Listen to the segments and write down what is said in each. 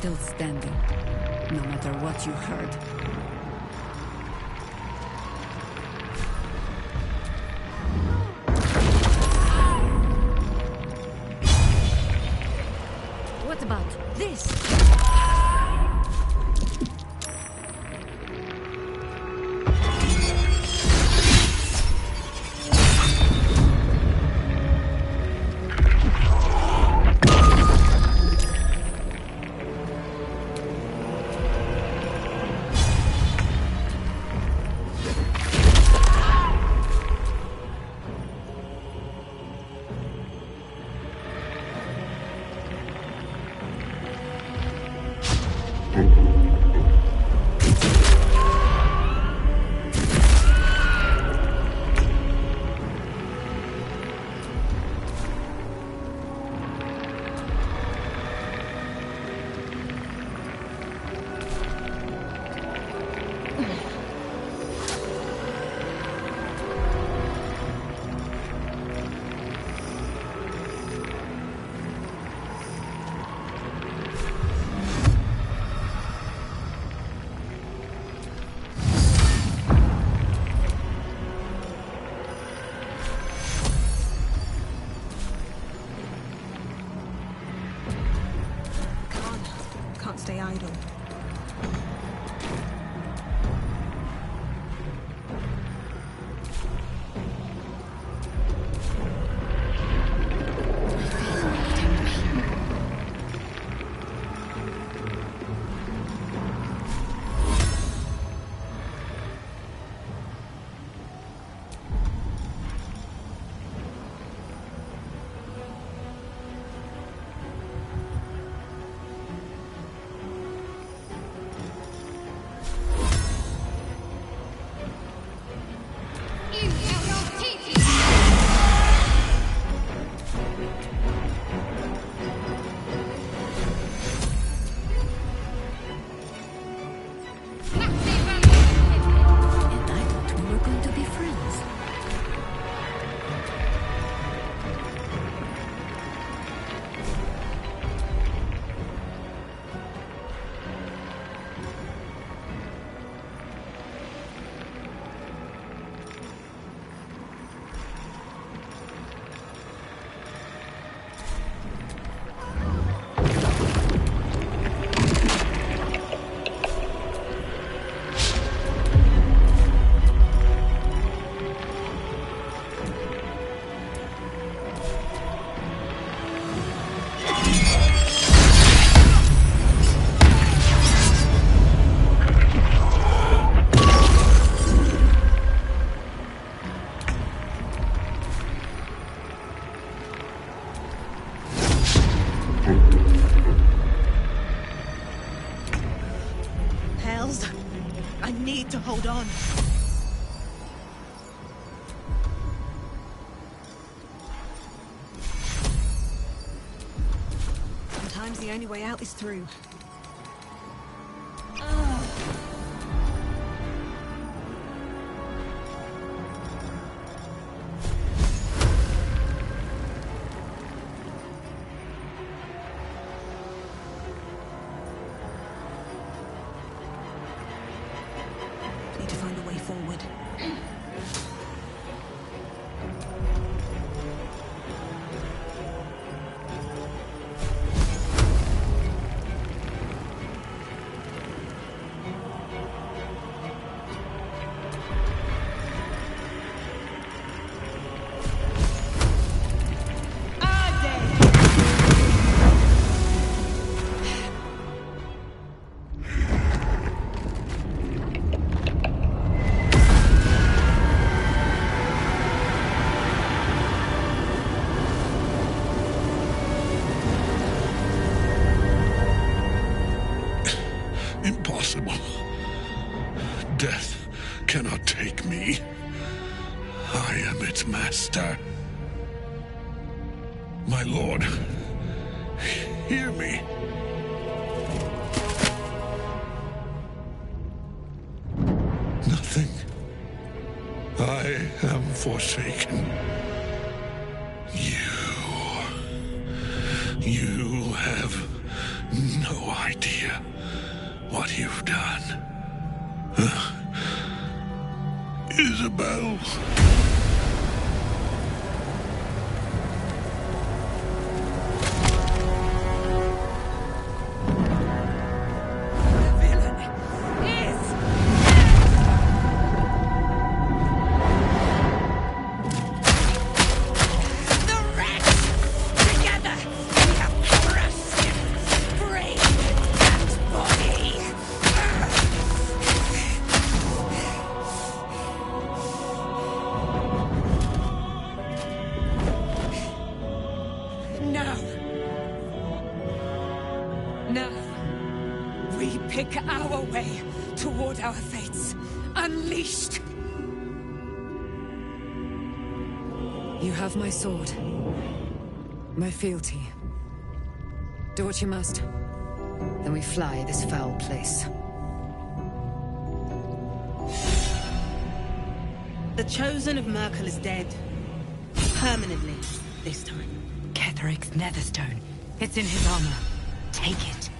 still standing, no matter what you heard. What about this? Stay idle. Hells, I need to hold on. Sometimes the only way out is through. Need to find a way forward. Impossible. Death cannot take me. I am its master. My lord, hear me. Nothing. I am forsaken. You have no idea what you've done. Isabel. Now, we pick our way toward our fates. Unleashed! You have my sword. My fealty. Do what you must. Then we fly this foul place. The Chosen of Merkel is dead. Permanently, this time. Ketheric's netherstone. It's in his armor. Take it.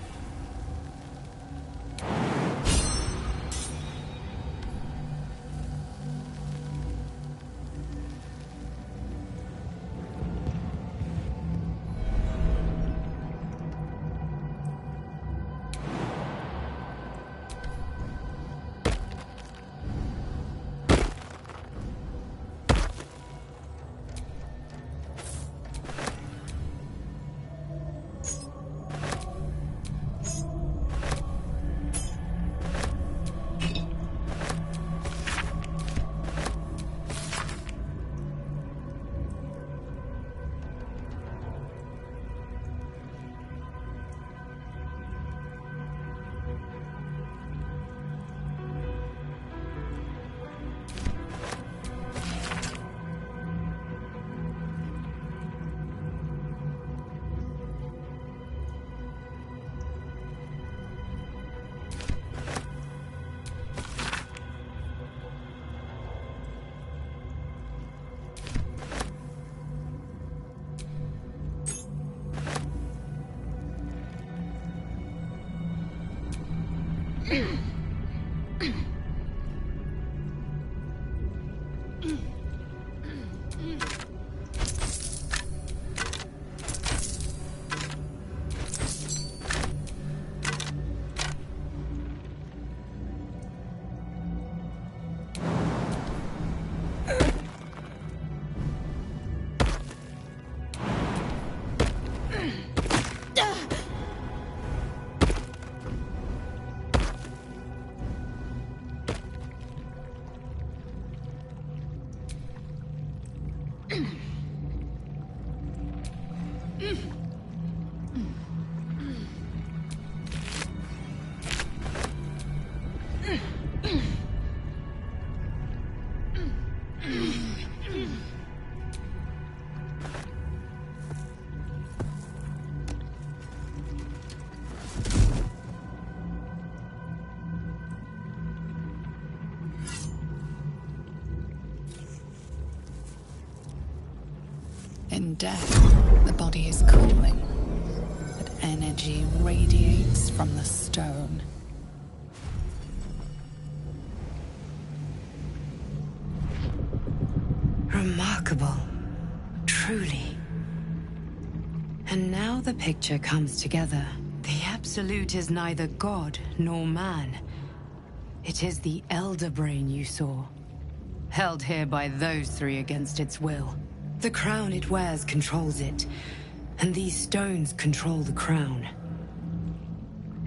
In death, the body is cooling, but energy radiates from the stone. Remarkable. Truly. And now the picture comes together. The Absolute is neither god nor man. It is the Elder Brain you saw, held here by those three against its will. The crown it wears controls it, and these stones control the crown.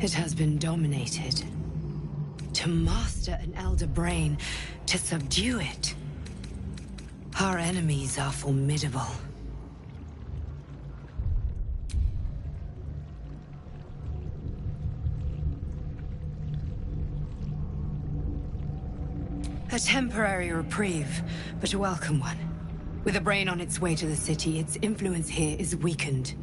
It has been dominated. To master an Elder Brain, to subdue it. Our enemies are formidable. A temporary reprieve, but a welcome one. With a brain on its way to the city, its influence here is weakened.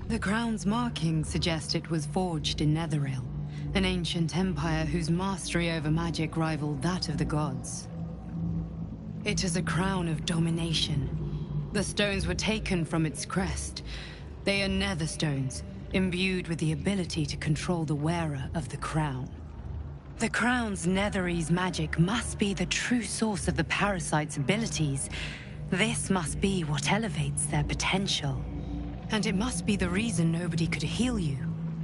The crown's markings suggest it was forged in Netheril, an ancient empire whose mastery over magic rivaled that of the gods. It is a crown of domination, The stones were taken from its crest. They are nether stones, imbued with the ability to control the wearer of the crown. The crown's Netherese magic must be the true source of the parasite's abilities. This must be what elevates their potential. And it must be the reason nobody could heal you.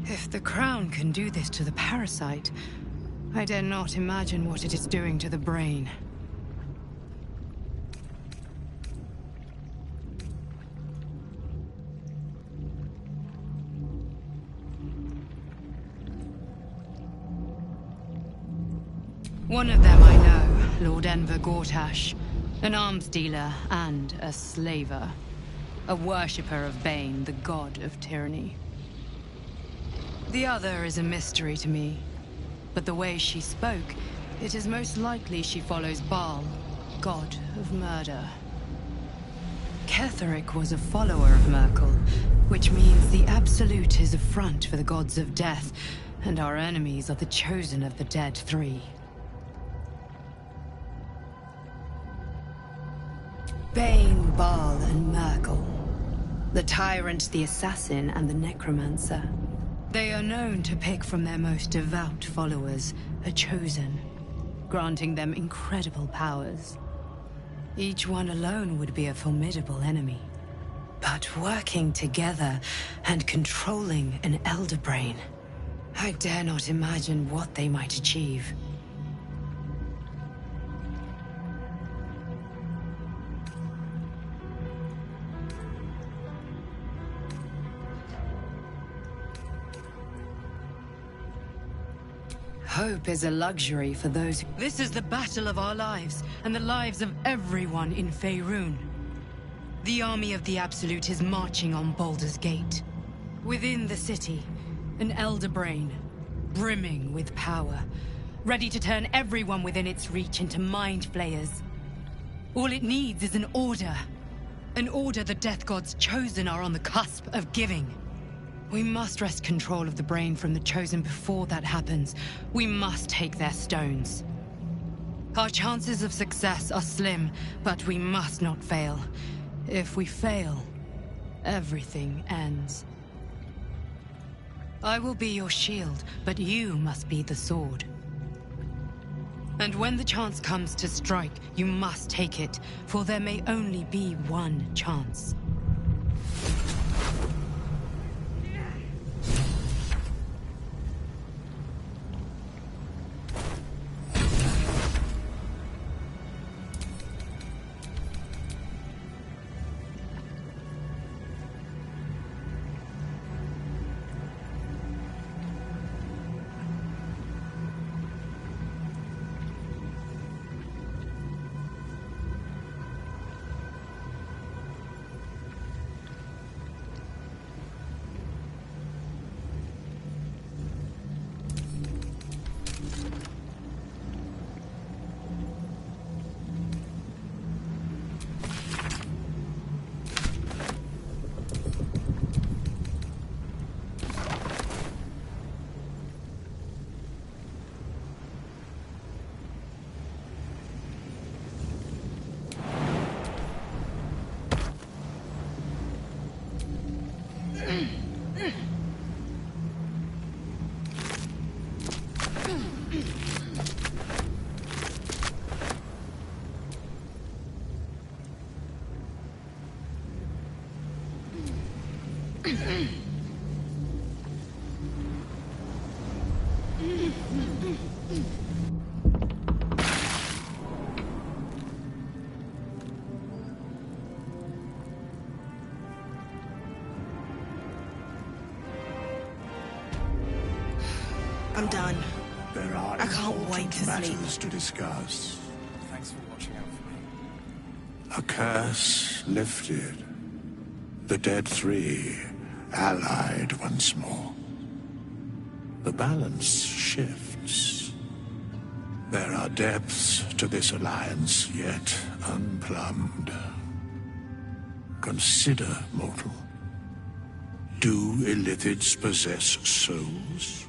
If the crown can do this to the parasite, I dare not imagine what it is doing to the brain. One of them I know, Lord Enver Gortash, an arms dealer and a slaver. A worshipper of Bane, the god of tyranny. The other is a mystery to me, but the way she spoke, it is most likely she follows Baal, god of murder. Ketheric was a follower of Merkel, which means the Absolute is a front for the gods of death, and our enemies are the chosen of the Dead Three. Bane, Baal, and Merkel. The Tyrant, the Assassin, and the Necromancer. They are known to pick from their most devout followers, a chosen, granting them incredible powers. Each one alone would be a formidable enemy. But working together and controlling an Elder Brain, I dare not imagine what they might achieve. Hope is a luxury for those who... This is the battle of our lives, and the lives of everyone in Faerun. The army of the Absolute is marching on Baldur's Gate. Within the city, an Elder Brain, brimming with power, ready to turn everyone within its reach into mind flayers. All it needs is an order. An order the Death Gods chosen are on the cusp of giving. We must wrest control of the brain from the Chosen before that happens. We must take their stones. Our chances of success are slim, but we must not fail. If we fail, everything ends. I will be your shield, but you must be the sword. And when the chance comes to strike, you must take it, for there may only be one chance. I'm done. There are I can't wait to sleep. matters to discuss. Thanks for watching out for me. A curse lifted. The Dead Three allied once more. The balance shifts. There are depths to this alliance yet unplumbed. Consider, mortal. Do Illithids possess souls?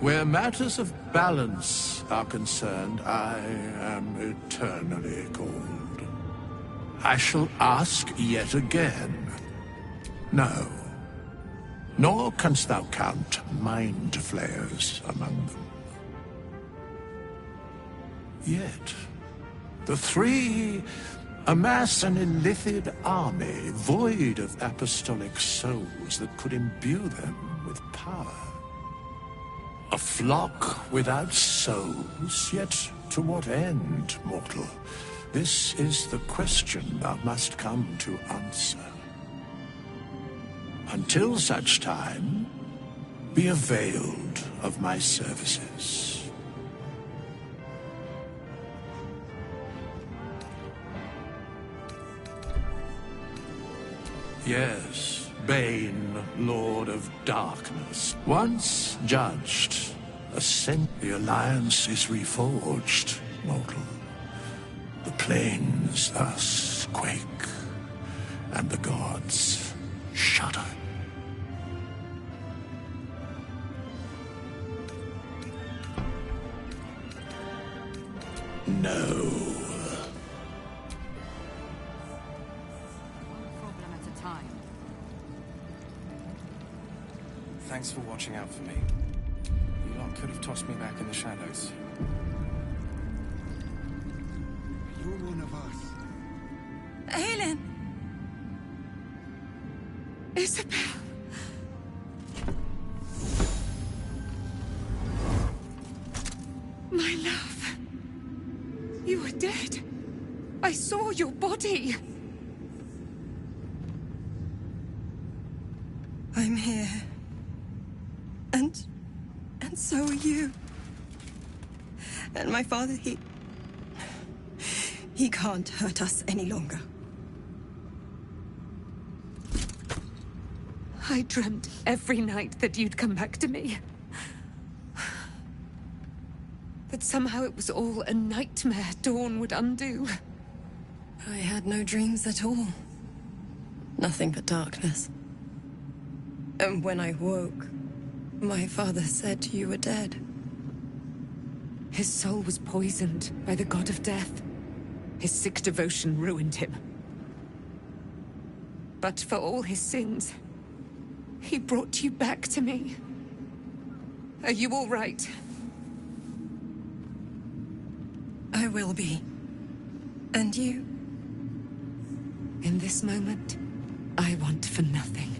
Where matters of balance are concerned, I am eternally cold. I shall ask yet again. No. Nor canst thou count mind flayers among them. Yet, the three amass an illithid army void of apostolic souls that could imbue them with power. A flock without souls, yet to what end, mortal? This is the question thou must come to answer. Until such time, be availed of my services. Yes, Bane, Lord of Darkness. Once judged, the alliance is reforged, mortal. The plains thus quake, and the gods shudder. No. Problem at a time. Thanks for watching out for me. You lot could have tossed me back in the shadows. You're one of us. Aelin! Isabel! My love. You were dead. I saw your body. I'm here. And so are you. And my father, he can't hurt us any longer. I dreamt every night that you'd come back to me. That somehow it was all a nightmare Dawn would undo. I had no dreams at all. Nothing but darkness. And when I woke, my father said you were dead. His soul was poisoned by the god of death. His sick devotion ruined him. But for all his sins, he brought you back to me. Are you all right? I will be. And you? In this moment, I want for nothing.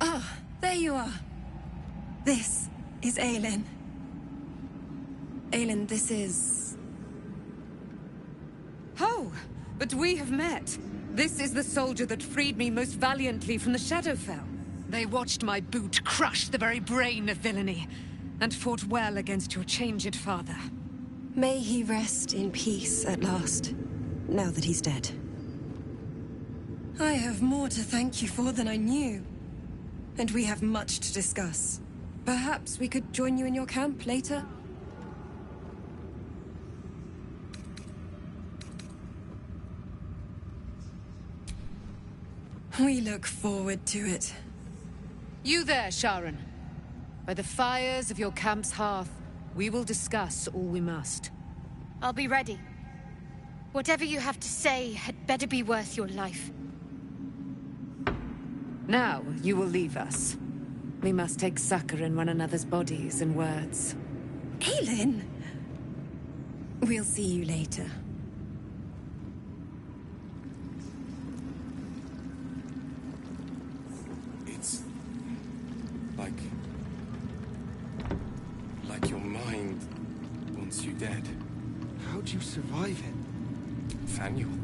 Ah, there you are. This is Aelin. Aelin, this is... Oh, but we have met. This is the soldier that freed me most valiantly from the Shadowfell. They watched my boot crush the very brain of villainy, and fought well against your changed father. May he rest in peace at last, now that he's dead. I have more to thank you for than I knew. And we have much to discuss. Perhaps we could join you in your camp later? We look forward to it. You there, Sharon. By the fires of your camp's hearth, we will discuss all we must. I'll be ready. Whatever you have to say had better be worth your life. Now, you will leave us. We must take succor in one another's bodies and words. Aelin! We'll see you later. It's... like your mind wants you dead. How'd you survive it? Thaniel.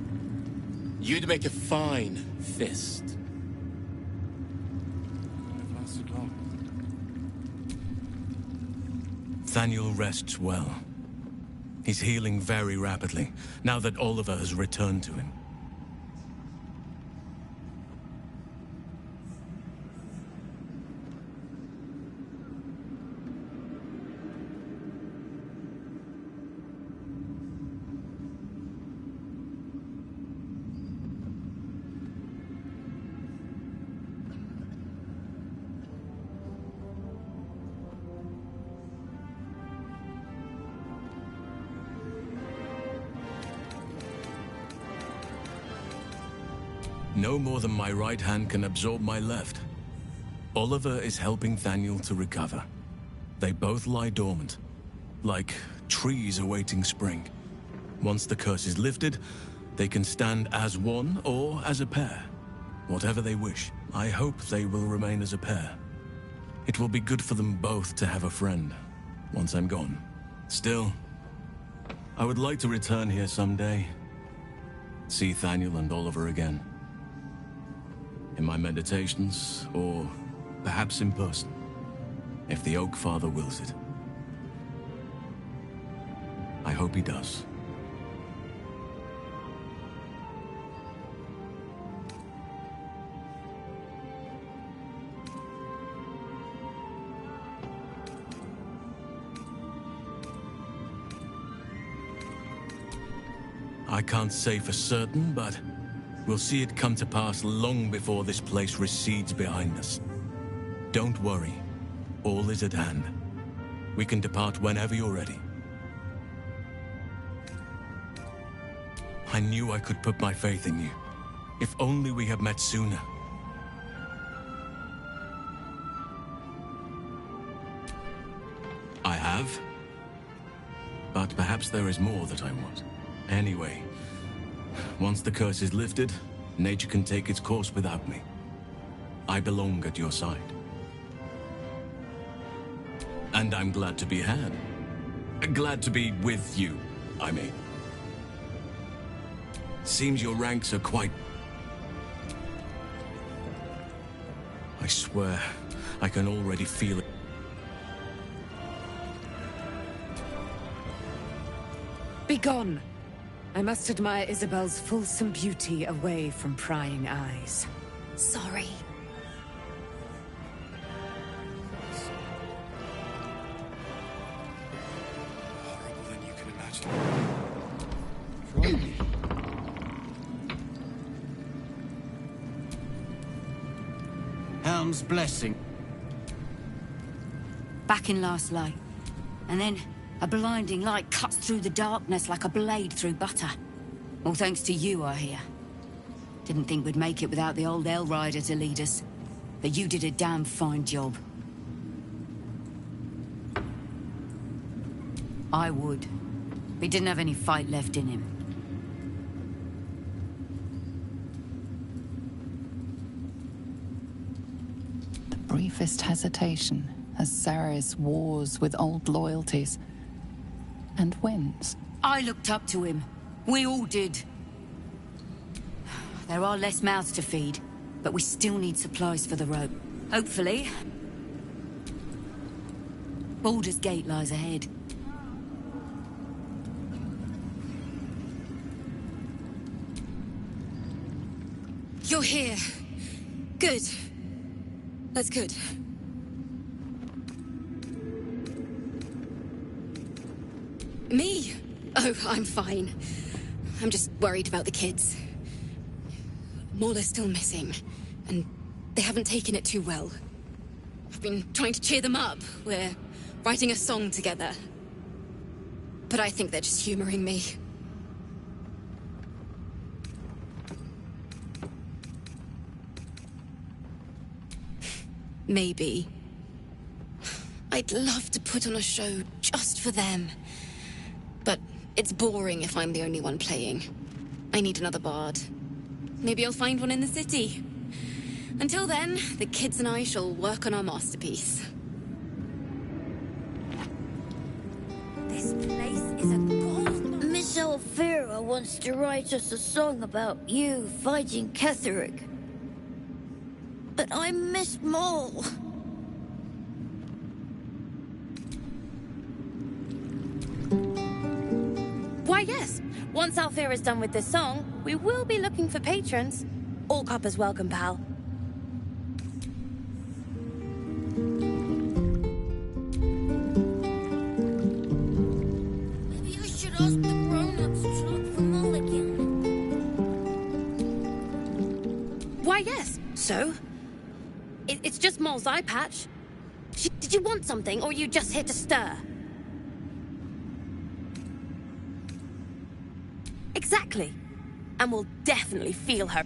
You'd make a fine fist. I've lasted long. Thaniel rests well. He's healing very rapidly, now that Oliver has returned to him. No more than my right hand can absorb my left. Oliver is helping Thaniel to recover. They both lie dormant, like trees awaiting spring. Once the curse is lifted, they can stand as one or as a pair. Whatever they wish. I hope they will remain as a pair. It will be good for them both to have a friend, once I'm gone. Still, I would like to return here someday. See Thaniel and Oliver again. In my meditations, or perhaps in person, if the Oak Father wills it. I hope he does. I can't say for certain, but we'll see it come to pass long before this place recedes behind us. Don't worry. All is at hand. We can depart whenever you're ready. I knew I could put my faith in you. If only we had met sooner. I have. But perhaps there is more that I want. Anyway, once the curse is lifted, nature can take its course without me. I belong at your side. And I'm glad to be had. Glad to be with you, I mean. Seems your ranks are quite... I swear, I can already feel it. Begone! I must admire Isabel's fulsome beauty away from prying eyes. Sorry. Horrible than you can imagine. Helm's blessing. Back in last light. And then a blinding light cuts through the darkness like a blade through butter. All thanks to you, I hear. Didn't think we'd make it without the old El Rider to lead us. But you did a damn fine job. I would. He didn't have any fight left in him. The briefest hesitation as Ceres wars with old loyalties and wins. I looked up to him. We all did. There are less mouths to feed, but we still need supplies for the rope. Hopefully. Baldur's Gate lies ahead. You're here. Good. That's good. Me? Oh, I'm fine. I'm just worried about the kids. Mauler's still missing, and they haven't taken it too well. I've been trying to cheer them up. We're writing a song together. But I think they're just humoring me. Maybe. I'd love to put on a show just for them. But it's boring if I'm the only one playing. I need another bard. Maybe I'll find one in the city. Until then, the kids and I shall work on our masterpiece. This place is a gold... Miss Alfira wants to write us a song about you fighting Ketheric. But I miss Maul. Why, yes. Once Alfira's done with this song, we will be looking for patrons. All coppers welcome, pal. Maybe I should ask the grown-ups to look for Maul again. Why, yes. So? It's just Maul's eye patch. Did you want something, or are you just here to stir? Exactly. And we'll definitely feel her.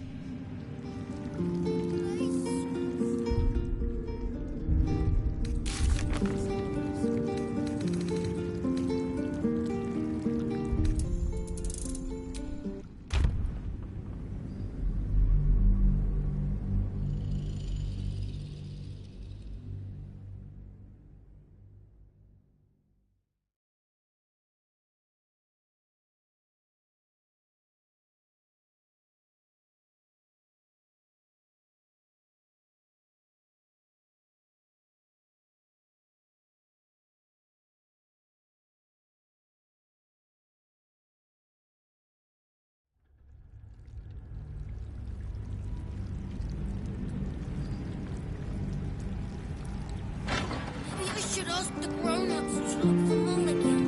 Maybe I should ask the grown-ups to look for Mom again.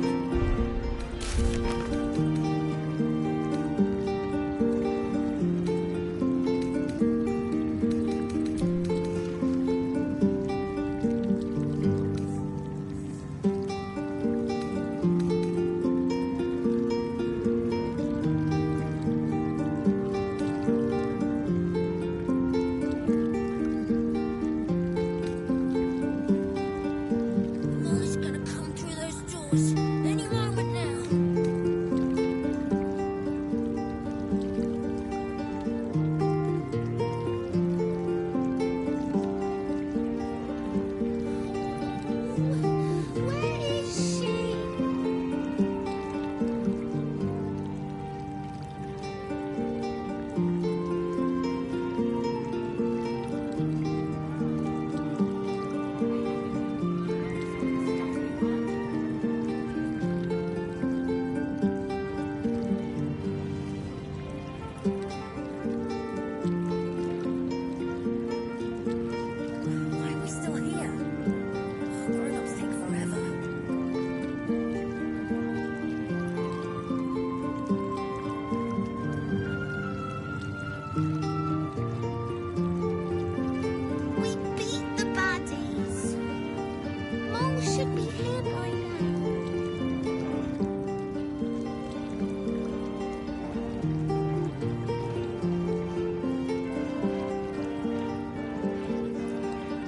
Molly's gonna come through those doors any moment now. Where is she? Why are we still here? Grown-ups take forever. We beat the baddies. Mom should be here by now.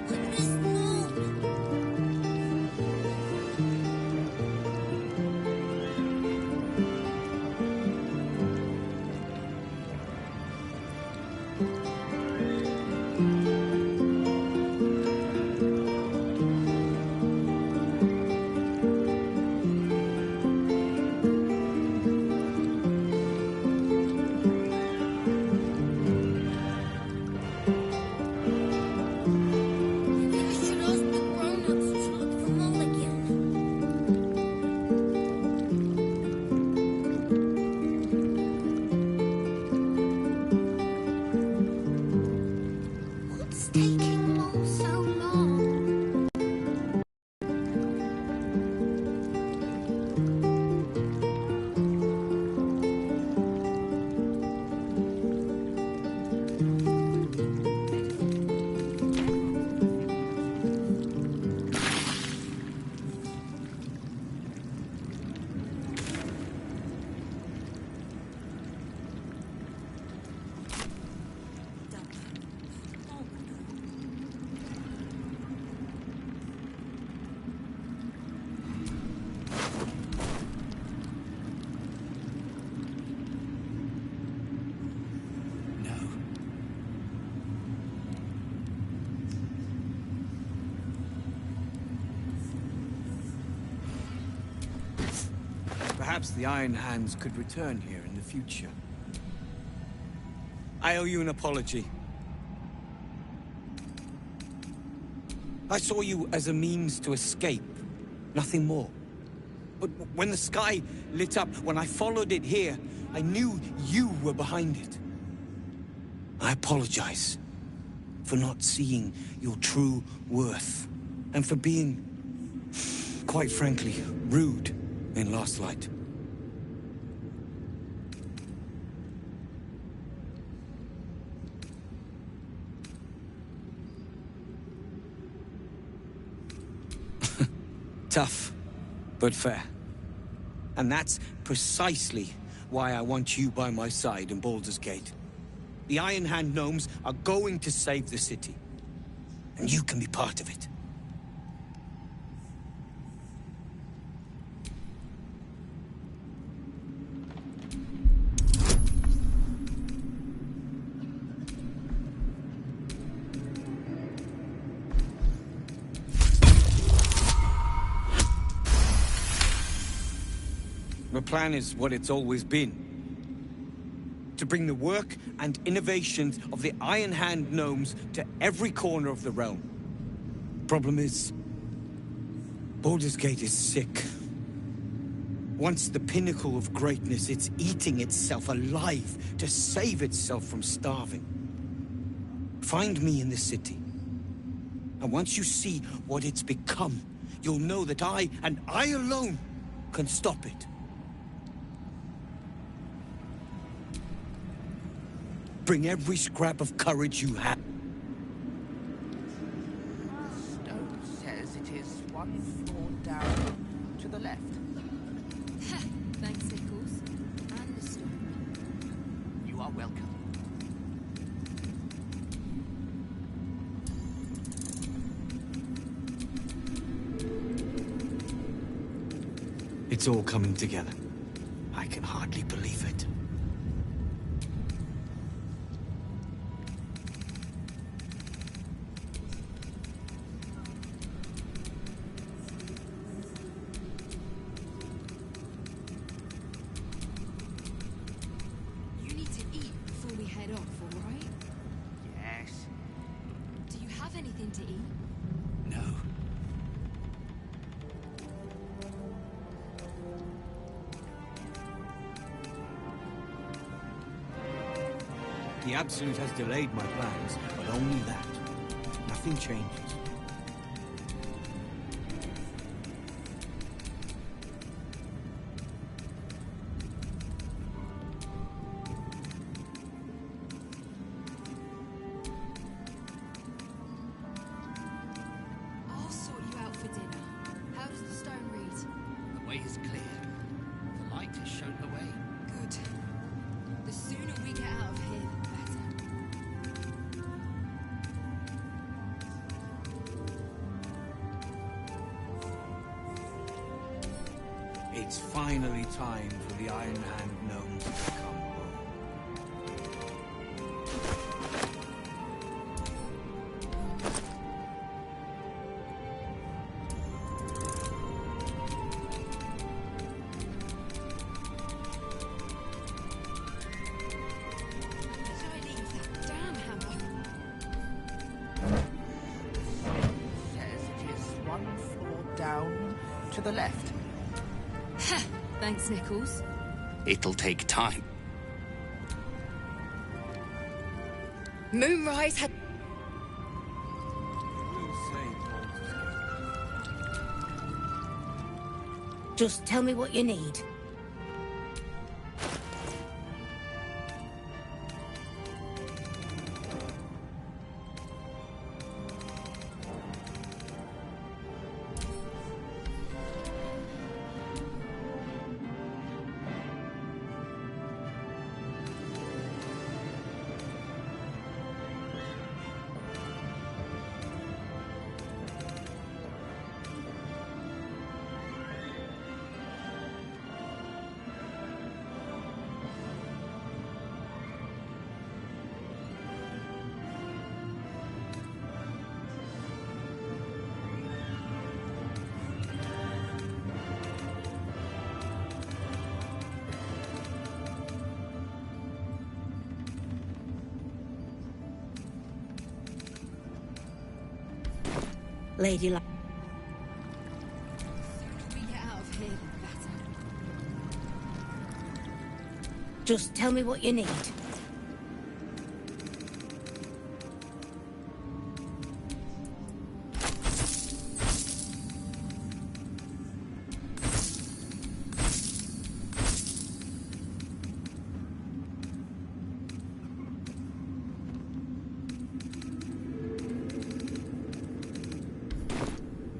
I miss Mom. Maybe I should ask the grown-ups to look for Mom again. What's taking Mom so long? Perhaps the Iron Hands could return here in the future. I owe you an apology. I saw you as a means to escape, nothing more. But when the sky lit up, when I followed it here, I knew you were behind it. I apologize for not seeing your true worth, and for being, quite frankly, rude in Last Light. Tough, but fair. And that's precisely why I want you by my side in Baldur's Gate. The Iron Hand gnomes are going to save the city. And you can be part of it. The plan is what it's always been. To bring the work and innovations of the Iron Hand gnomes to every corner of the realm. Problem is, Baldur's Gate is sick. Once the pinnacle of greatness, it's eating itself alive to save itself from starving. Find me in the city. And once you see what it's become, you'll know that I, and I alone, can stop it. Bring every scrap of courage you have. Stone says it is one floor down to the left. Thanks, Nichols. And the stone. You are welcome. It's all coming together. I can hardly believe it. You need to eat before we head off, all right? Yes. Do you have anything to eat? No. The Absolute has delayed my plans, but only that. Nothing changes. I'll sort you out for dinner. How does the stone read? The way is clear. The light has shown the way. Good. The sooner we get out of here, the better. It's finally time for the Iron Hand gnomes to come home. So I leave that damn hammer. Says it is one floor down to the left. Thanks, Nichols. It'll take time. Moonrise had... Just tell me what you need. Lady Luck. The sooner we get out of here, the better. Just tell me what you need.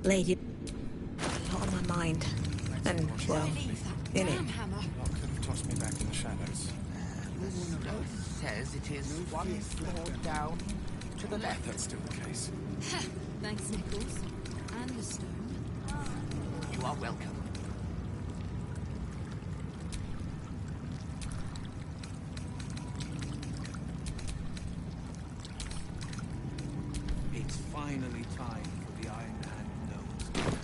Lady, a lot on my mind. And, well, in it. Lot could have tossed me back in the shadows. The stone says it is one floor down to the left. That's still the case. Thanks, Nichols. And the stone. You are welcome. It's finally time for the Iron Hand Gnomes to come.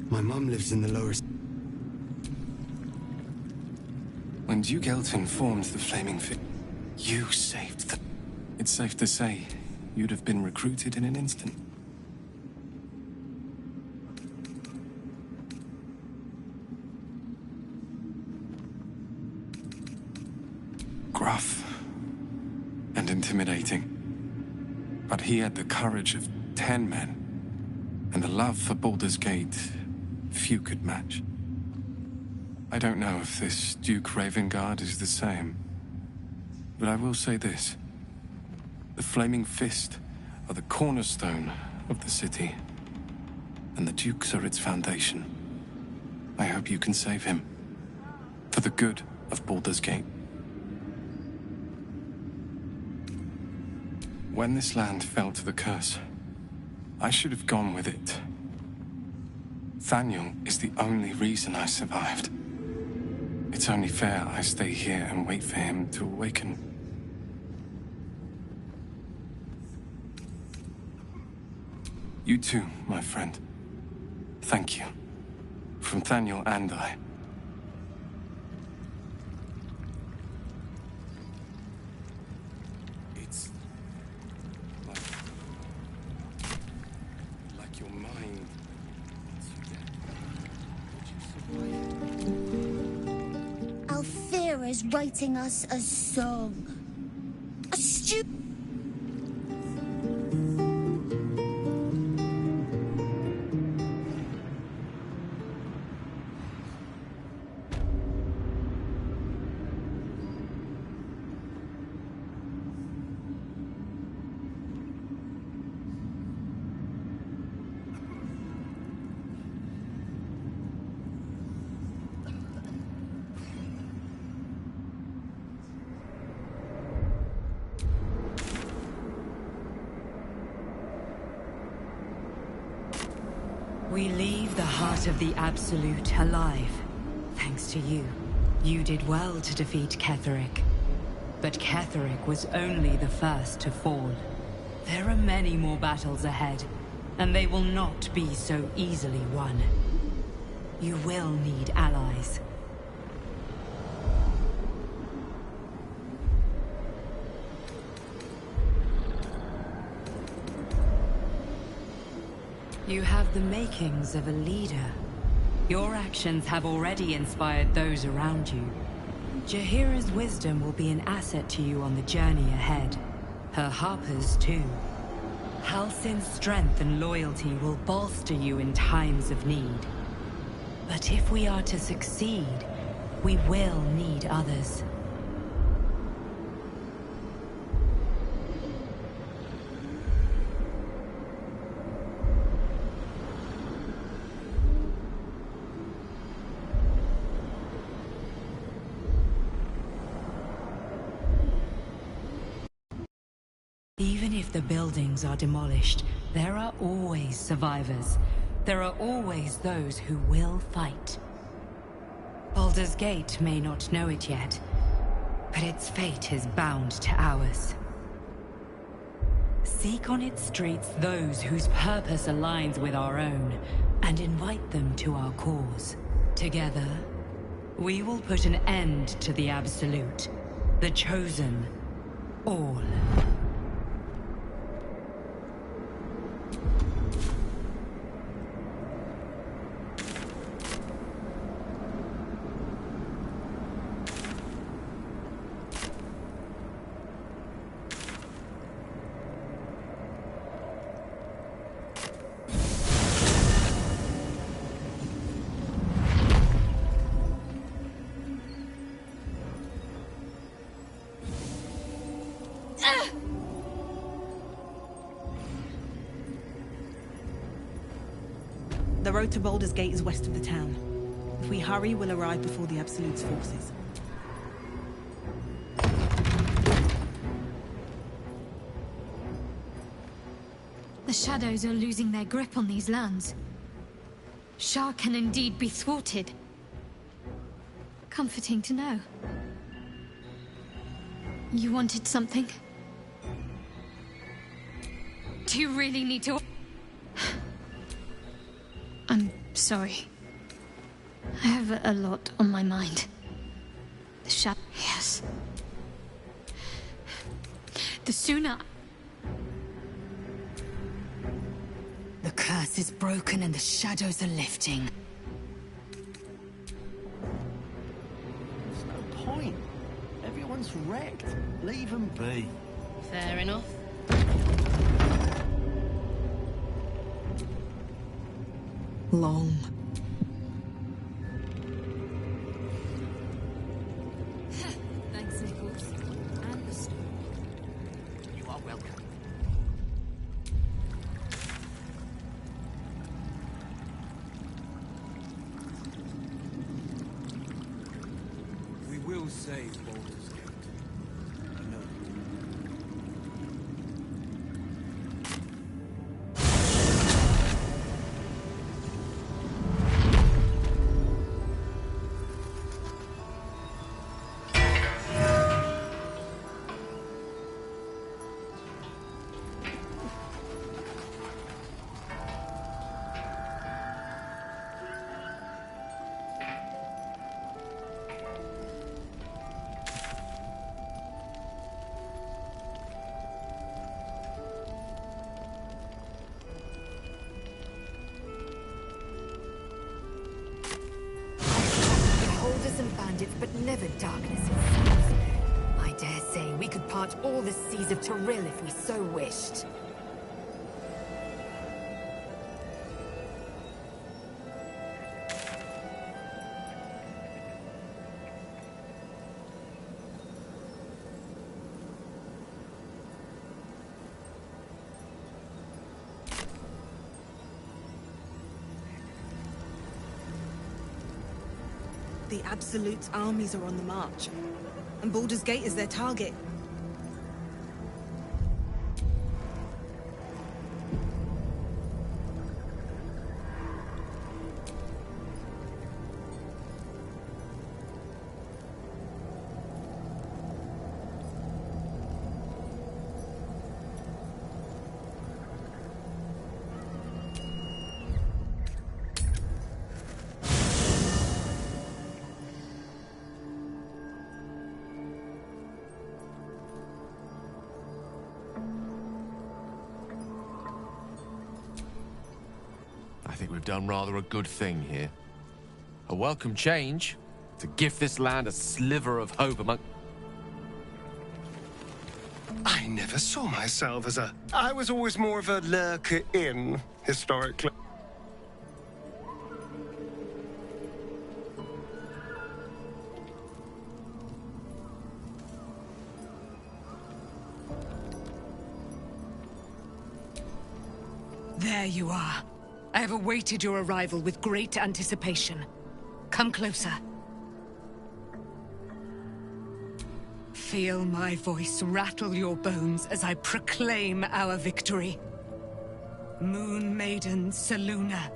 My mum lives in the lower... When Duke Elton formed the Flaming Fit, you saved them. It's safe to say you'd have been recruited in an instant. Gruff and intimidating. But he had the courage of 10 men, and the love for Baldur's Gate few could match. I don't know if this Duke Ravengard is the same, but I will say this. The Flaming Fist are the cornerstone of the city, and the Dukes are its foundation. I hope you can save him, for the good of Baldur's Gate. When this land fell to the curse, I should have gone with it. Thaniel is the only reason I survived. It's only fair I stay here and wait for him to awaken. You too, my friend. Thank you. From Thaniel and I. It's like your mind. Althera's writing us a song. A We leave the heart of the Absolute alive. Thanks to you. You did well to defeat Ketheric. But Ketheric was only the first to fall. There are many more battles ahead, and they will not be so easily won. You will need allies. You have the makings of a leader. Your actions have already inspired those around you. Jaheira's wisdom will be an asset to you on the journey ahead. Her harpers, too. Halsin's strength and loyalty will bolster you in times of need. But if we are to succeed, we will need others. Even if the buildings are demolished, there are always survivors. There are always those who will fight. Baldur's Gate may not know it yet, but its fate is bound to ours. Seek on its streets those whose purpose aligns with our own, and invite them to our cause. Together, we will put an end to the Absolute, the Chosen, all. The road to Baldur's Gate is west of the town. If we hurry, we'll arrive before the Absolute's forces. The Shadows are losing their grip on these lands. Shah can indeed be thwarted. Comforting to know. You wanted something? Do you really need to? I'm sorry. I have a lot on my mind. The shadow. Yes. The sooner. The curse is broken and the shadows are lifting. There's no point. Everyone's wrecked. Leave them be. Fair enough. Long. Thanks, Nichols. And the story. You are welcome. We will save Baldur's Gate. I know. Beholders and bandits, but never darkness itself. I dare say we could part all the seas of Toril if we so wished. The Absolute's armies are on the march, and Baldur's Gate is their target. I think we've done rather a good thing here. A welcome change to gift this land a sliver of hope among... I never saw myself as a... I was always more of a lurker in, historically. There you are. I have awaited your arrival with great anticipation. Come closer. Feel my voice rattle your bones as I proclaim our victory. Moon Maiden Selûne,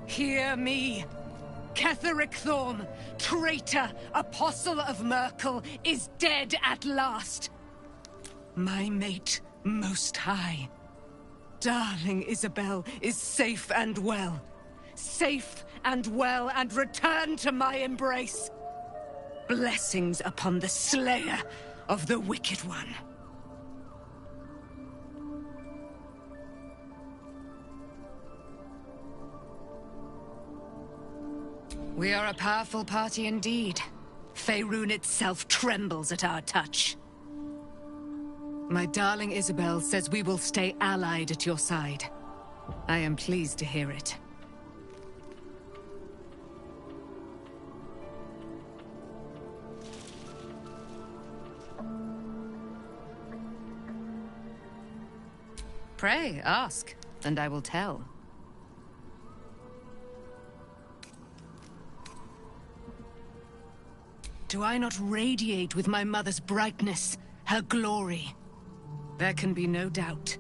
hear me! Ketheric Thorm, traitor, apostle of Myrkul, is dead at last! My mate, Most High, darling Isabel, is safe and well. Safe and well, and return to my embrace. Blessings upon the slayer of the Wicked One. We are a powerful party indeed. Faerun itself trembles at our touch. My darling Isabel says we will stay allied at your side. I am pleased to hear it. Pray, ask, and I will tell. Do I not radiate with my mother's brightness, her glory? There can be no doubt.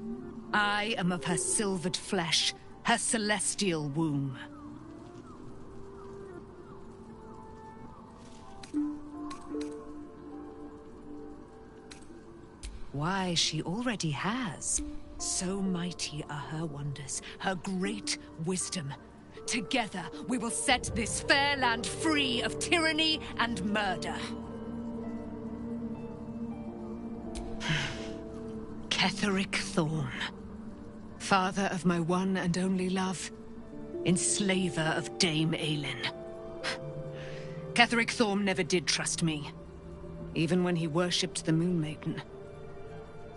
I am of her silvered flesh, her celestial womb. Why, she already has. So mighty are her wonders, her great wisdom. Together, we will set this fair land free of tyranny and murder. Ketheric Thorm, father of my one and only love, enslaver of Dame Aelin. Ketheric Thorm never did trust me, even when he worshipped the Moon Maiden.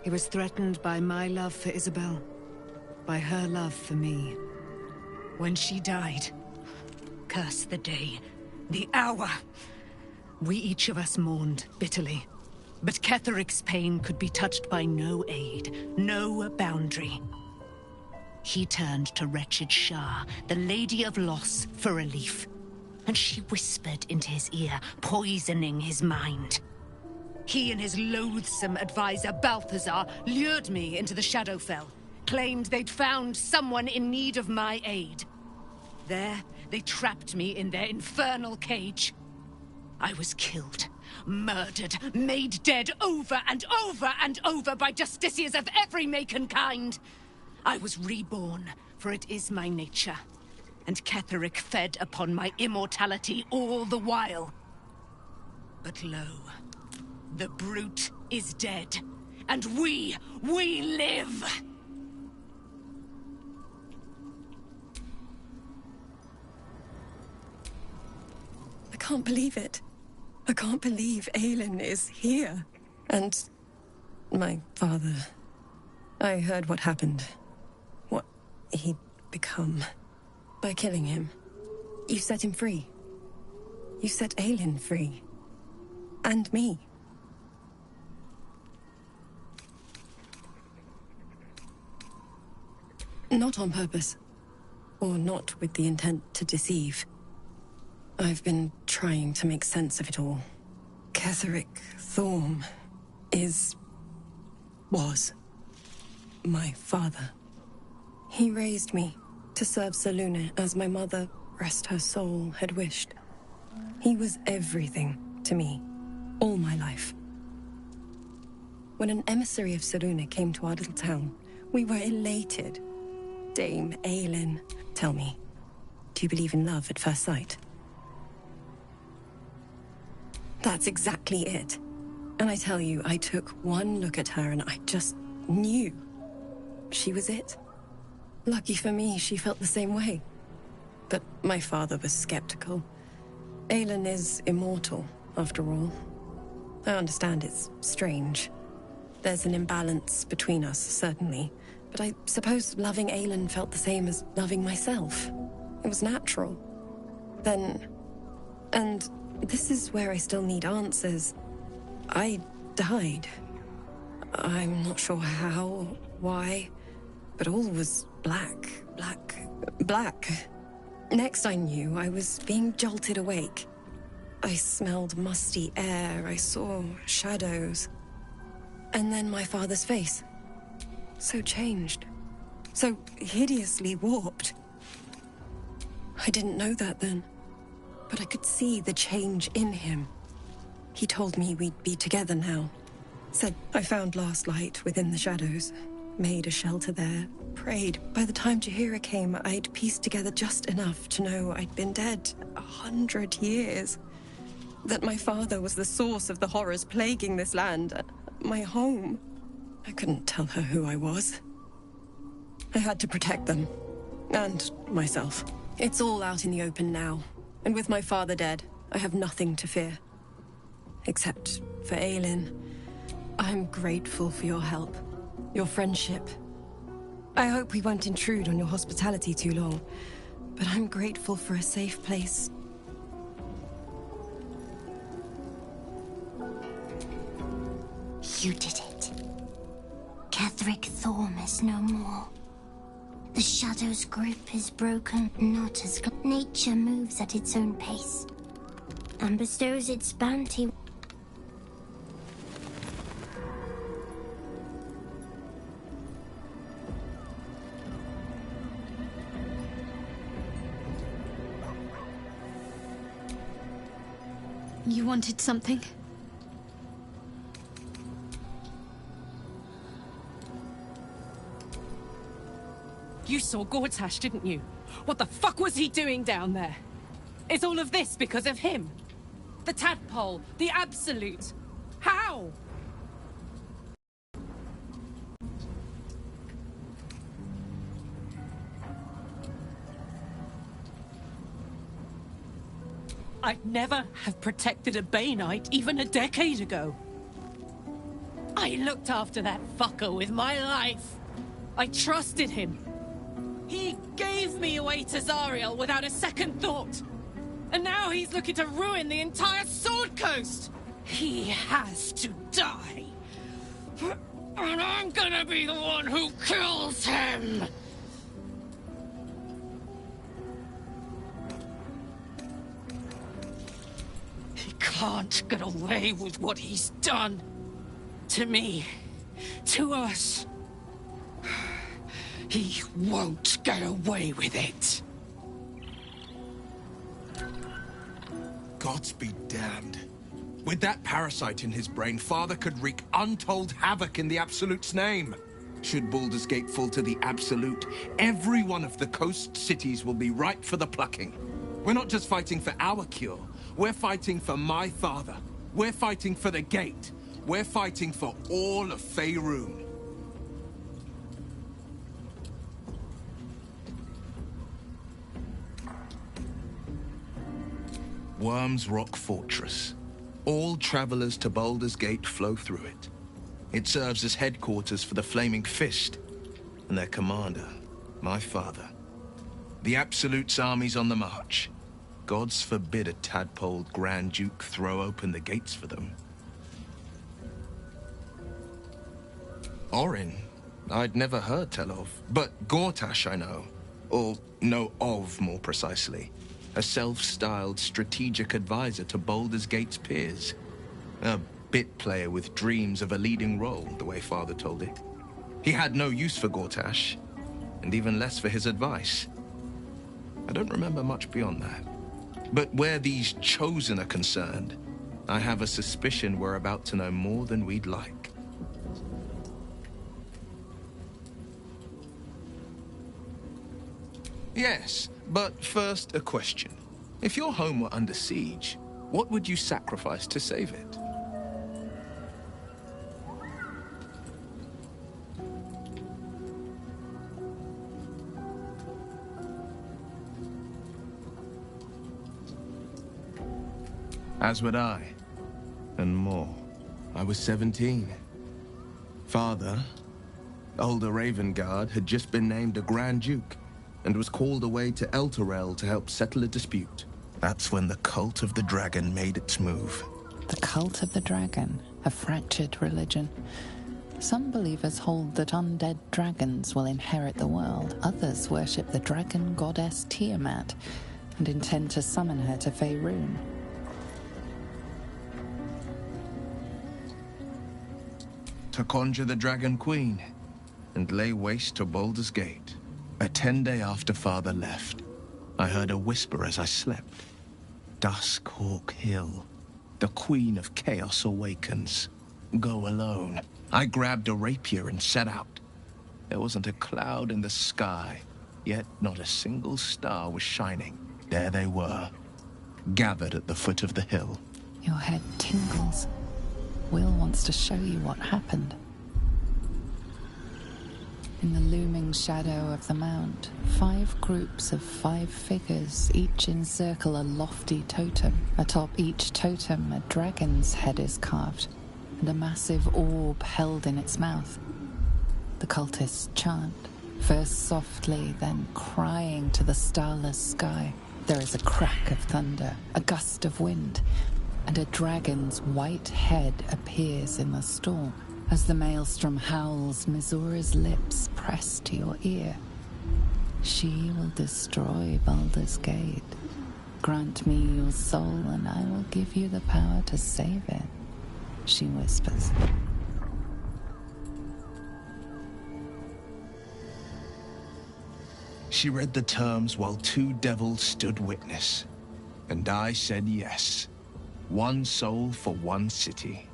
He was threatened by my love for Isabel, by her love for me. When she died, curse the day, the hour, we each of us mourned bitterly. But Ketheric's pain could be touched by no aid, no boundary. He turned to wretched Shah, the Lady of Loss, for relief. And she whispered into his ear, poisoning his mind. He and his loathsome advisor, Balthazar, lured me into the Shadowfell, claimed they'd found someone in need of my aid. There, they trapped me in their infernal cage. I was killed, murdered, made dead over and over and over by justiciars of every make and kind. I was reborn, for it is my nature. And Ketheric fed upon my immortality all the while. But lo, the brute is dead, and we live! I can't believe it. I can't believe Aelin is here. And my father. I heard what happened. What he'd become. By killing him. You set him free. You set Aelin free. And me. Not on purpose. Or not with the intent to deceive. I've been trying to make sense of it all. Ketheric Thorm was my father. He raised me to serve Selûne as my mother, rest her soul, had wished. He was everything to me, all my life. When an emissary of Selûne came to our little town, we were elated. Dame Aelin, tell me, do you believe in love at first sight? That's exactly it. And I tell you, I took one look at her and I just knew. She was it. Lucky for me, she felt the same way. But my father was skeptical. Aelin is immortal, after all. I understand it's strange. There's an imbalance between us, certainly. But I suppose loving Aelin felt the same as loving myself. It was natural. And this is where I still need answers. I died. I'm not sure how, why, but all was black. Next I knew, I was being jolted awake. I smelled musty air, I saw shadows. And then my father's face. So changed. So hideously warped. I didn't know that then. But I could see the change in him. He told me we'd be together now. Said I found last light within the shadows. Made a shelter there. Prayed. By the time Jaheira came, I'd pieced together just enough to know I'd been dead 100 years. That my father was the source of the horrors plaguing this land. My home. I couldn't tell her who I was. I had to protect them. And myself. It's all out in the open now. And with my father dead, I have nothing to fear. Except for Aelin. I'm grateful for your help. Your friendship. I hope we won't intrude on your hospitality too long. But I'm grateful for a safe place. You did it. Ketheric Thorm is no more. The Shadow's grip is broken, not as nature moves at its own pace. and bestows its bounty. You wanted something? You saw Gortash, didn't you? What the fuck was he doing down there? Is all of this because of him? The tadpole, the Absolute. How? I'd never have protected a Bay Knight even a decade ago. I looked after that fucker with my life. I trusted him. He gave me away to Zariel without a second thought. And now he's looking to ruin the entire Sword Coast. He has to die. And I'm gonna be the one who kills him. He can't get away with what he's done. To me. To us. He won't get away with it. Gods be damned. With that parasite in his brain, Father could wreak untold havoc in the Absolute's name. Should Baldur's Gate fall to the Absolute, every one of the coast cities will be ripe for the plucking. We're not just fighting for our cure. We're fighting for my father. We're fighting for the Gate. We're fighting for all of Faerun. Worm's Rock Fortress. All travelers to Baldur's Gate flow through it. It serves as headquarters for the Flaming Fist and their commander, my father. The Absolute's army's on the march. Gods forbid a tadpoled Grand Duke throw open the gates for them. Orin, I'd never heard tell of, but Gortash I know. Or know of, more precisely. A self-styled strategic advisor to Baldur's Gate's peers. A bit player with dreams of a leading role, the way Father told it. He had no use for Gortash, and even less for his advice. I don't remember much beyond that. But where these Chosen are concerned, I have a suspicion we're about to know more than we'd like. Yes, but first a question. If your home were under siege, what would you sacrifice to save it? As would I, and more. I was 17. Father, older Ravengard, had just been named a Grand Duke, and was called away to Elturel to help settle a dispute. That's when the Cult of the Dragon made its move. The Cult of the Dragon, a fractured religion. Some believers hold that undead dragons will inherit the world. Others worship the dragon goddess Tiamat and intend to summon her to Faerun. To conjure the Dragon Queen and lay waste to Baldur's Gate. A 10-day after Father left, I heard a whisper as I slept. Duskhawk Hill. The Queen of Chaos awakens. Go alone. I grabbed a rapier and set out. There wasn't a cloud in the sky, yet not a single star was shining. There they were, gathered at the foot of the hill. Your head tingles. Will wants to show you what happened. In the looming shadow of the mount, 5 groups of 5 figures each encircle a lofty totem. Atop each totem, a dragon's head is carved, and a massive orb held in its mouth. The cultists chant, first softly, then crying to the starless sky. There is a crack of thunder, a gust of wind, and a dragon's white head appears in the storm. As the maelstrom howls, Mizura's lips press to your ear. She will destroy Baldur's Gate, Grant me your soul and I will give you the power to save it, she whispers. She read the terms while two devils stood witness, and I said yes. One soul for one city.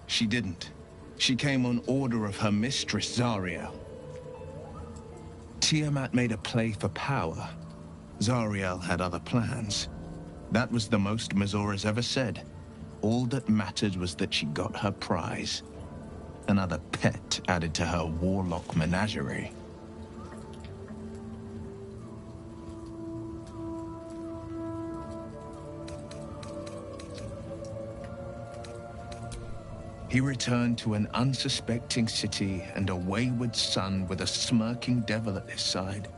She didn't. She came on order of her mistress, Zariel. Tiamat made a play for power. Zariel had other plans. That was the most Mizora's ever said. All that mattered was that she got her prize. Another pet added to her warlock menagerie. He returned to an unsuspecting city and a wayward son with a smirking devil at his side.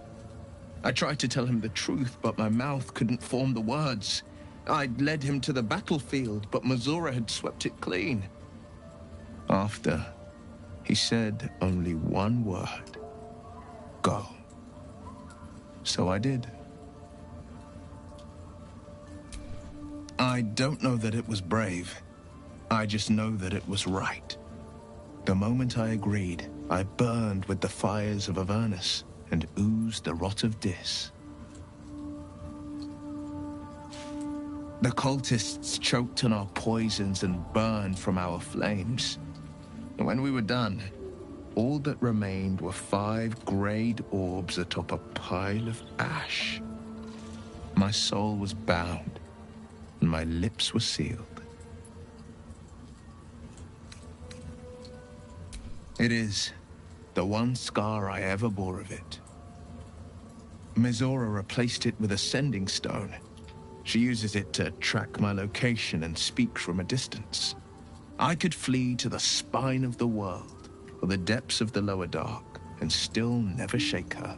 I tried to tell him the truth, but my mouth couldn't form the words. I'd led him to the battlefield, but Mizora had swept it clean. After, he said only one word. Go. So I did. I don't know that it was brave. I just know that it was right. The moment I agreed, I burned with the fires of Avernus and oozed the rot of Dis. The cultists choked on our poisons and burned from our flames. And when we were done, all that remained were 5 greyed orbs atop a pile of ash. My soul was bound, and my lips were sealed. It is the one scar I ever bore of it. Mizora replaced it with a sending stone. She uses it to track my location and speak from a distance. I could flee to the spine of the world or the depths of the lower dark and still never shake her.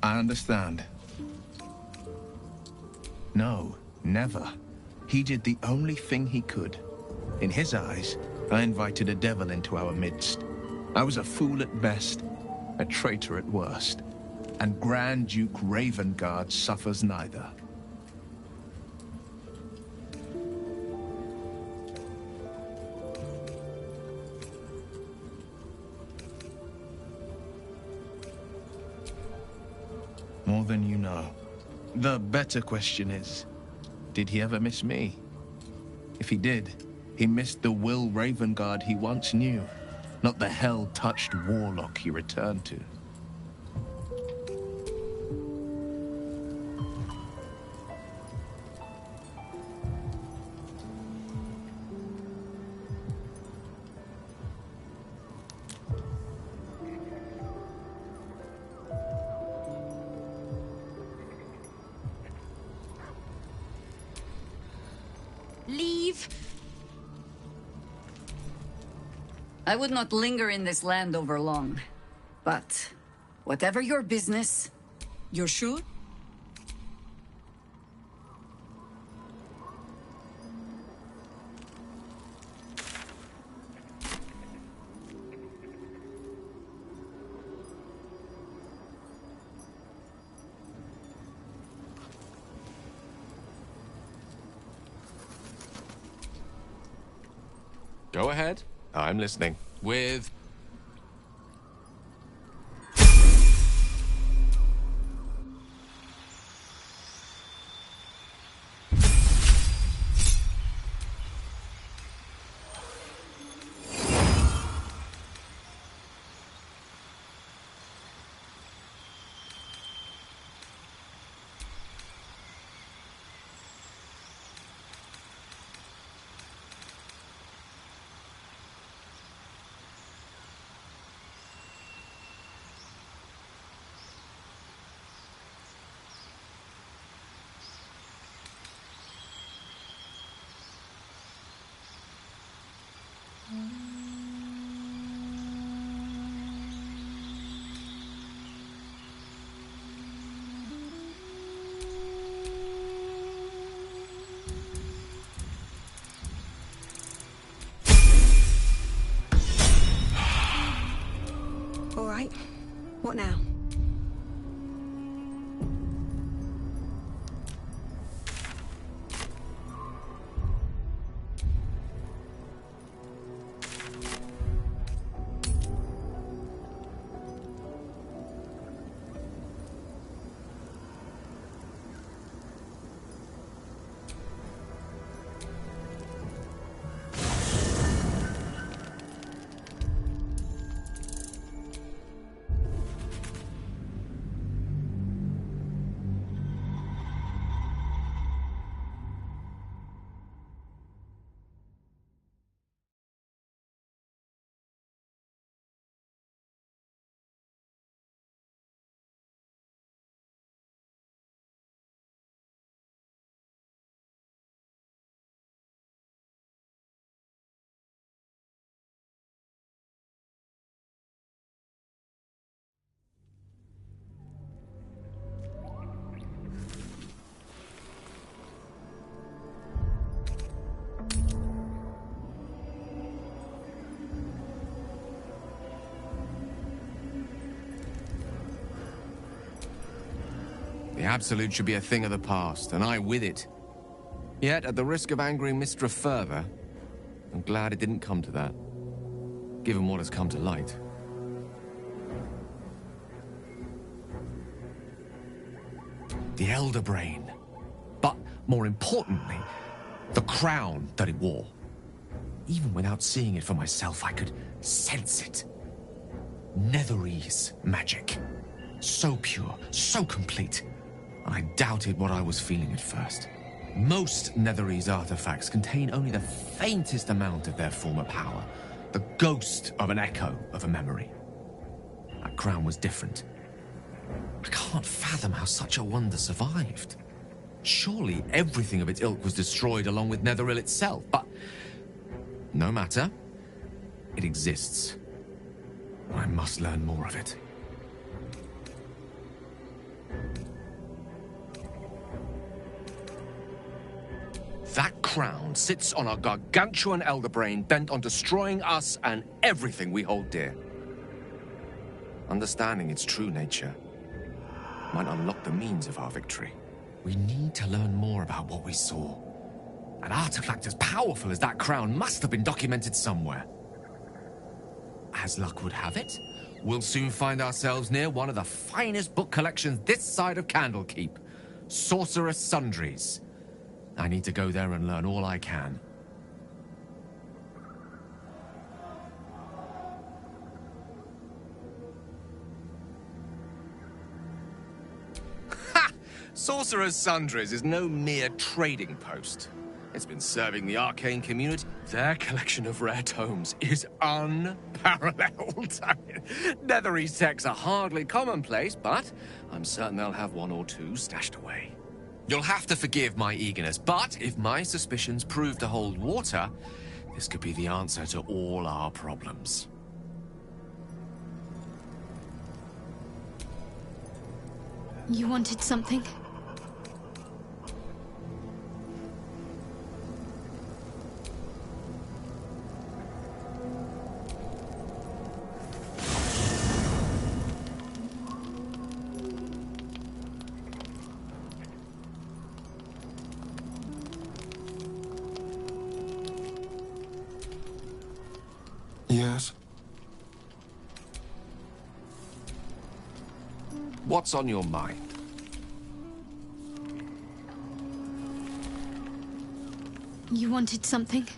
I understand. No, never. He did the only thing he could. In his eyes, I invited a devil into our midst. I was a fool at best, a traitor at worst, and Grand Duke Ravengard suffers neither. More than you know. The better question is, did he ever miss me? If he did, he missed the Will Ravengard he once knew, not the hell-touched warlock he returned to. Leave. I would not linger in this land over long. But whatever your business... You're sure? Go ahead. I'm listening. With... right. What now? The Absolute should be a thing of the past, and I with it. Yet, at the risk of angering Mystra further, I'm glad it didn't come to that, given what has come to light. The Elder Brain. But, more importantly, the crown that it wore. Even without seeing it for myself, I could sense it. Netherese magic. So pure, so complete. I doubted what I was feeling at first. Most Netherese artifacts contain only the faintest amount of their former power, the ghost of an echo of a memory. That crown was different. I can't fathom how such a wonder survived. Surely everything of its ilk was destroyed along with Netheril itself, but no matter. It exists. I must learn more of it. That crown sits on a gargantuan elder brain bent on destroying us and everything we hold dear. Understanding its true nature might unlock the means of our victory. We need to learn more about what we saw. An artifact as powerful as that crown must have been documented somewhere. As luck would have it, we'll soon find ourselves near one of the finest book collections this side of Candlekeep, Sorcerous Sundries. I need to go there and learn all I can. Ha! Sorcerer's Sundries is no mere trading post. It's been serving the arcane community. Their collection of rare tomes is unparalleled. I mean, Netherese texts are hardly commonplace, but I'm certain they'll have one or two stashed away. You'll have to forgive my eagerness, but if my suspicions prove to hold water, this could be the answer to all our problems. You wanted something? Yes? What's on your mind? You wanted something?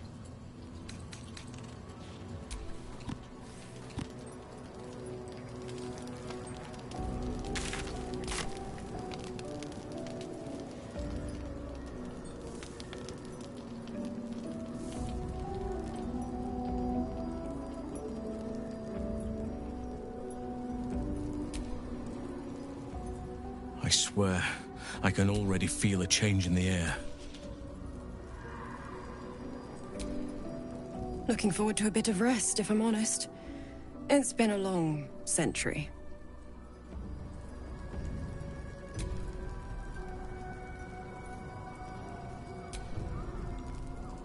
I swear, I can already feel a change in the air. Looking forward to a bit of rest, if I'm honest. It's been a long century.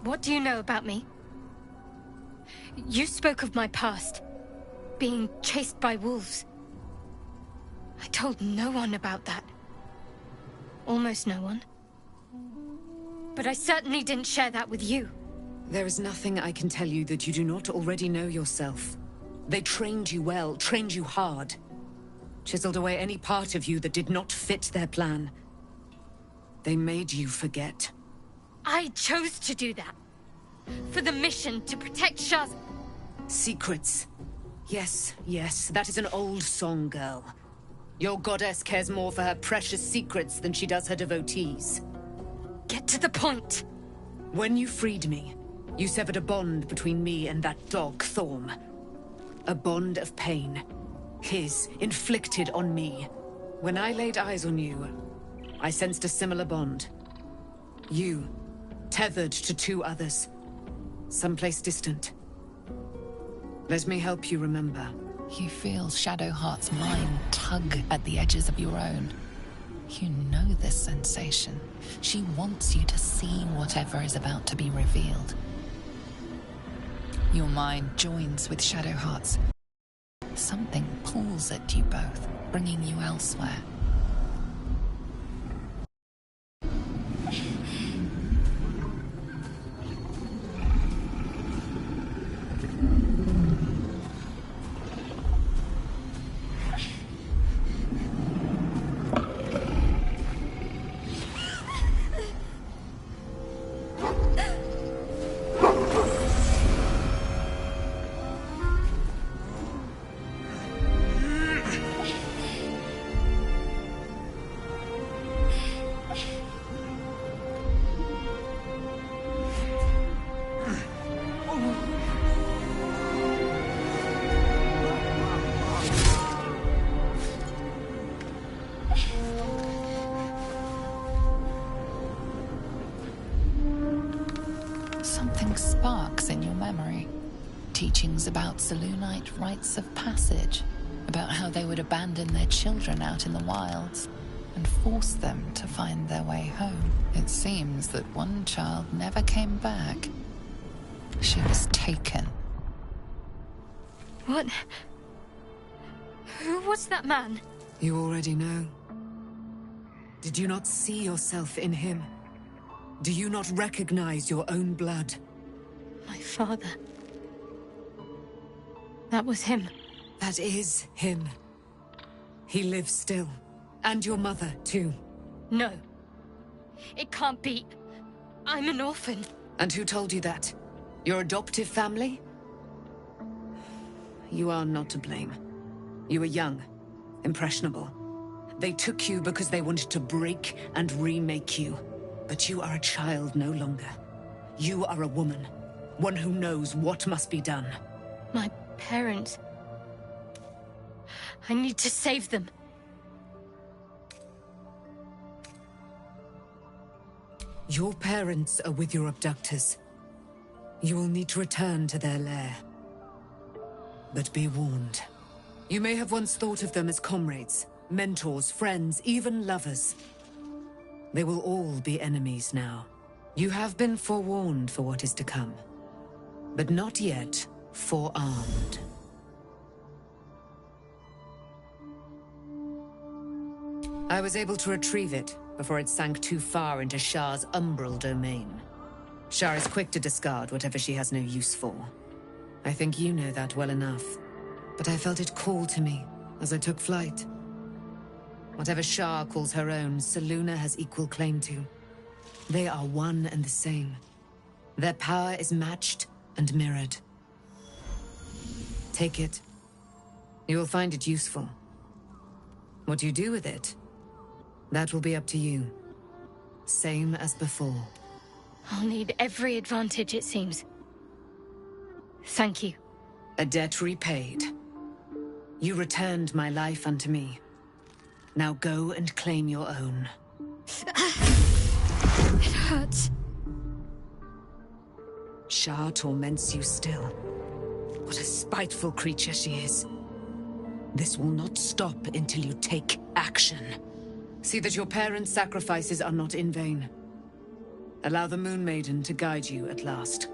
What do you know about me? You spoke of my past. being chased by wolves. I told no one about that. Almost no one. But I certainly didn't share that with you. There is nothing I can tell you that you do not already know yourself. They trained you well, trained you hard. Chiseled away any part of you that did not fit their plan. They made you forget. I chose to do that. For the mission to protect Shaz. Secrets. Yes, yes, that is an old song, girl. Your goddess cares more for her precious secrets than she does her devotees. Get to the point. When you freed me, you severed a bond between me and that dog, Thorm. A bond of pain. His, inflicted on me. When I laid eyes on you, I sensed a similar bond. You, tethered to two others. Someplace distant. Let me help you remember. You feel Shadowheart's mind tug at the edges of your own. You know this sensation. She wants you to see whatever is about to be revealed. Your mind joins with Shadowheart's. Something pulls at you both, bringing you elsewhere. Something sparks in your memory. Teachings about Selûnite rites of passage, about how they would abandon their children out in the wilds and force them to find their way home. It seems that one child never came back. She was taken. What? Who was that man? You already know. Did you not see yourself in him? Do you not recognize your own blood? My father. That was him. That is him. He lives still. And your mother, too. No. It can't be. I'm an orphan. And who told you that? Your adoptive family? You are not to blame. You were young, impressionable. They took you because they wanted to break and remake you. But you are a child no longer. You are a woman. One who knows what must be done. My parents. I need to save them. Your parents are with your abductors. You will need to return to their lair. But be warned. You may have once thought of them as comrades, mentors, friends, even lovers. They will all be enemies now. You have been forewarned for what is to come, but not yet forearmed. I was able to retrieve it before it sank too far into Shah's umbral domain. Shah is quick to discard whatever she has no use for. I think you know that well enough, but I felt it call to me as I took flight. Whatever Shah calls her own, Selûne has equal claim to. They are one and the same. Their power is matched and mirrored. Take it. You will find it useful. What you do with it, that will be up to you. Same as before. I'll need every advantage, it seems. Thank you. A debt repaid. You returned my life unto me. Now go and claim your own. It hurts. Shah torments you still. What a spiteful creature she is. This will not stop until you take action. See that your parents' sacrifices are not in vain. Allow the Moon Maiden to guide you at last.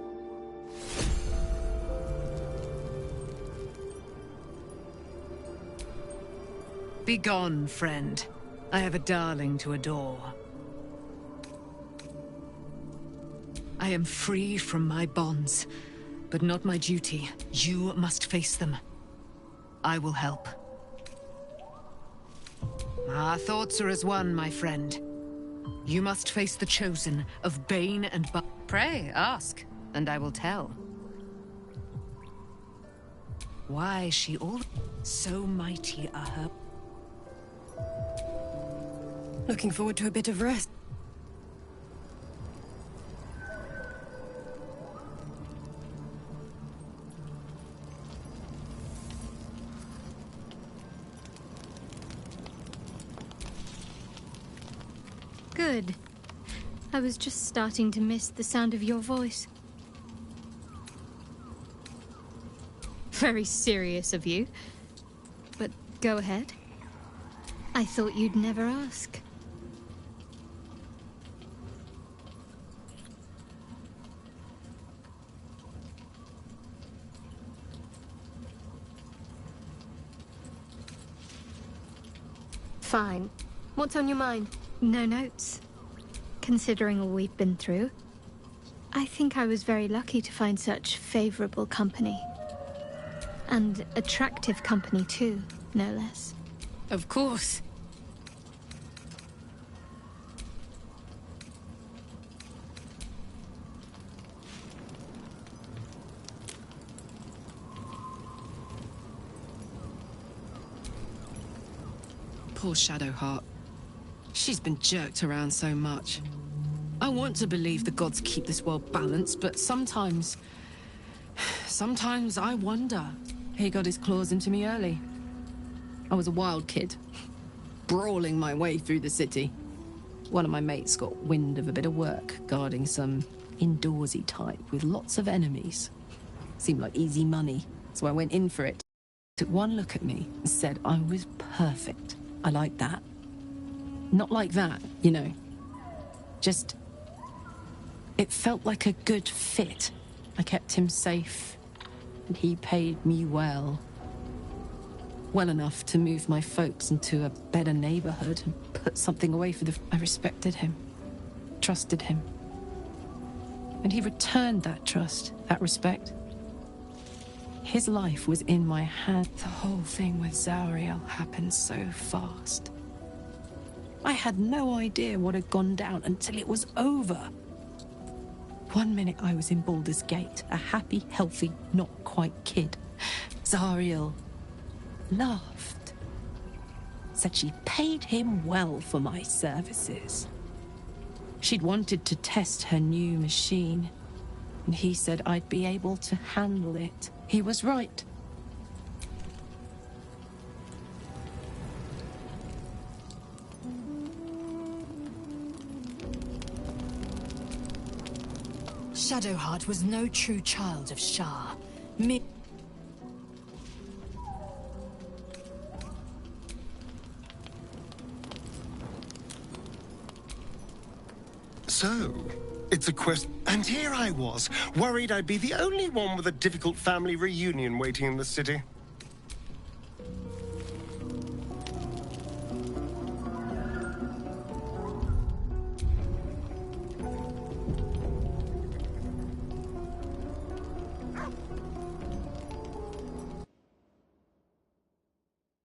Begone, friend. I have a darling to adore. I am free from my bonds, but not my duty. You must face them. I will help. Our thoughts are as one, my friend. You must face the chosen of Bane and Pray, ask, and I will tell. Why she all so mighty are her. Looking forward to a bit of rest. Good. I was just starting to miss the sound of your voice. Very serious of you. But go ahead. I thought you'd never ask. Fine. What's on your mind? No notes. Considering all we've been through, I think I was very lucky to find such favorable company. And attractive company too, no less. Of course. Poor Shadowheart. She's been jerked around so much. I want to believe the gods keep this world balanced, but sometimes I wonder. He got his claws into me early. I was a wild kid, brawling my way through the city. One of my mates got wind of a bit of work guarding some indoorsy type with lots of enemies. Seemed like easy money, so I went in for it. Took one look at me and said I was perfect. I like that. Not like that, you know. Just... it felt like a good fit. I kept him safe, and he paid me well. Well enough to move my folks into a better neighborhood and put something away for the... I respected him, trusted him. And he returned that trust, that respect. His life was in my hand. The whole thing with Zariel happened so fast. I had no idea what had gone down until it was over. One minute I was in Baldur's Gate, a happy, healthy, not quite kid. Zariel laughed. Said she paid him well for my services. She'd wanted to test her new machine, and he said I'd be able to handle it. He was right. Shadowheart was no true child of Shah. So, it's a quest. And here I was, worried I'd be the only one with a difficult family reunion waiting in the city.